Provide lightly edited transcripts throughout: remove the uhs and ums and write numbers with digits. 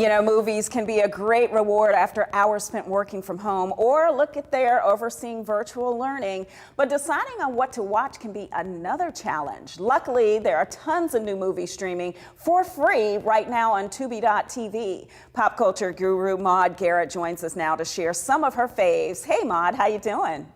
You know, movies can be a great reward after hours spent working from home, or look at there overseeing virtual learning. But deciding on what to watch can be another challenge. Luckily, there are tons of new movies streaming for free right now on Tubi.tv. Pop culture guru Maude Garrett joins us now to share some of her faves. Hey Maude, how you doing?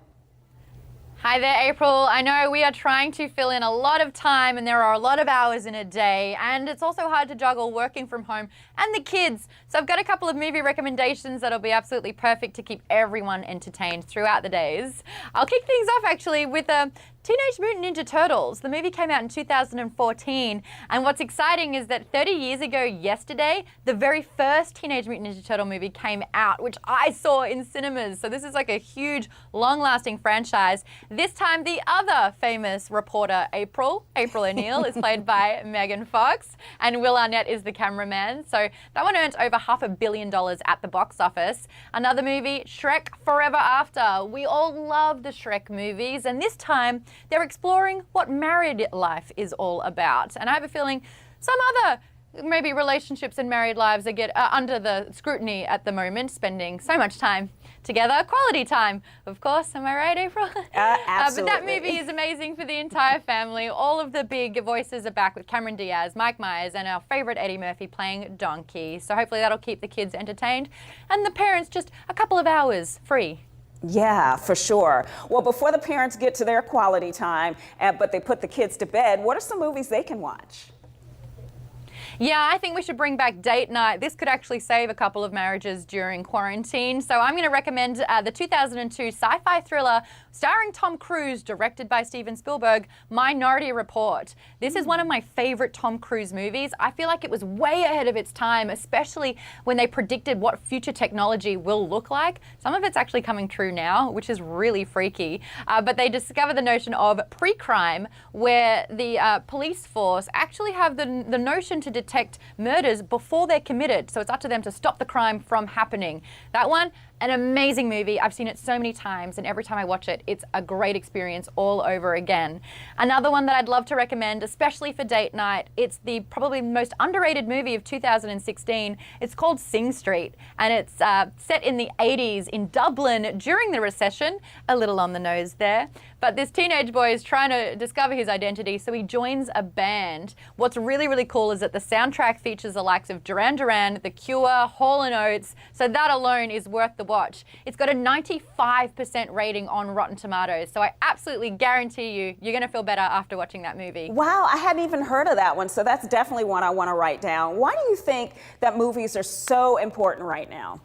Hi there, April. I know we are trying to fill in a lot of time and there are a lot of hours in a day, and it's also hard to juggle working from home and the kids. So I've got a couple of movie recommendations that'll be absolutely perfect to keep everyone entertained throughout the days. I'll kick things off actually with Teenage Mutant Ninja Turtles. The movie came out in 2014, and what's exciting is that 30 years ago yesterday, the very first Teenage Mutant Ninja Turtle movie came out, which I saw in cinemas. So this is like a huge, long-lasting franchise. This time, the other famous reporter, April O'Neil, is played by Megan Fox, and Will Arnett is the cameraman. So that one earned over $500 million at the box office. Another movie, Shrek Forever After. We all love the Shrek movies, and this time, they're exploring what married life is all about. And I have a feeling some other maybe relationships and married lives are under the scrutiny at the moment, spending so much time together. Quality time, of course. Am I right, April? Absolutely. But that movie is amazing for the entire family. All of the big voices are back with Cameron Diaz, Mike Myers, and our favorite Eddie Murphy playing Donkey. So hopefully that'll keep the kids entertained and the parents just a couple of hours free. Yeah, for sure. Well, before the parents get to their quality time, but they put the kids to bed, what are some movies they can watch? Yeah, I think we should bring back date night. This could actually save a couple of marriages during quarantine. So I'm going to recommend the 2002 sci-fi thriller starring Tom Cruise, directed by Steven Spielberg, Minority Report. This is one of my favorite Tom Cruise movies. I feel like it was way ahead of its time, especially when they predicted what future technology will look like. Some of it's actually coming true now, which is really freaky. But they discover the notion of pre-crime, where the police force actually have the notion to detect murders before they're committed. So it's up to them to stop the crime from happening. That one, an amazing movie. I've seen it so many times, and every time I watch it, it's a great experience all over again. Another one that I'd love to recommend, especially for date night, it's the probably most underrated movie of 2016. It's called Sing Street, and it's set in the 80s in Dublin during the recession. A little on the nose there. But this teenage boy is trying to discover his identity, so he joins a band. What's really, really cool is that the soundtrack features the likes of Duran Duran, The Cure, Hall & Oates, so that alone is worth the watch. It's got a 95% rating on Rotten Tomatoes, so I absolutely guarantee you're going to feel better after watching that movie. Wow, I hadn't even heard of that one, so that's definitely one I want to write down. Why do you think that movies are so important right now?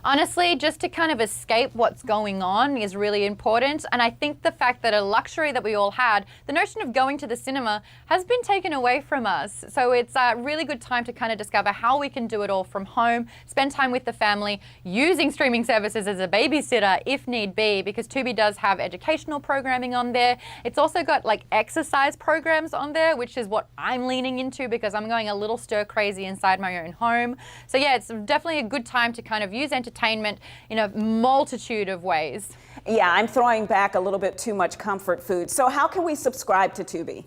Honestly, just to kind of escape what's going on is really important. And I think the fact that a luxury that we all had, the notion of going to the cinema, has been taken away from us. So it's a really good time to kind of discover how we can do it all from home, spend time with the family, using streaming services as a babysitter if need be, because Tubi does have educational programming on there. It's also got like exercise programs on there, which is what I'm leaning into because I'm going a little stir crazy inside my own home. So yeah, it's definitely a good time to kind of use entertainment in a multitude of ways. Yeah, I'm throwing back a little bit too much comfort food. So how can we subscribe to Tubi?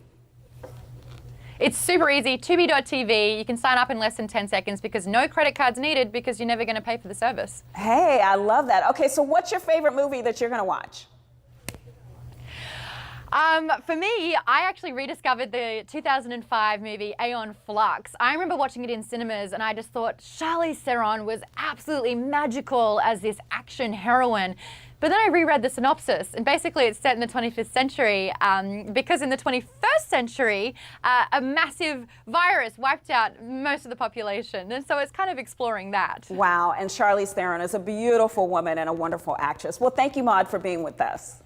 It's super easy, Tubi.tv. You can sign up in less than 10 seconds because no credit cards needed because you're never going to pay for the service. Hey, I love that. Okay, so what's your favorite movie that you're going to watch? For me, I actually rediscovered the 2005 movie Aeon Flux. I remember watching it in cinemas and I just thought Charlize Theron was absolutely magical as this action heroine. But then I reread the synopsis, and basically it's set in the 25th century because in the 21st century, a massive virus wiped out most of the population. And so it's kind of exploring that. Wow, and Charlize Theron is a beautiful woman and a wonderful actress. Well, thank you, Maude, for being with us.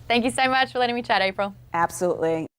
Thank you so much for letting me chat, April. Absolutely.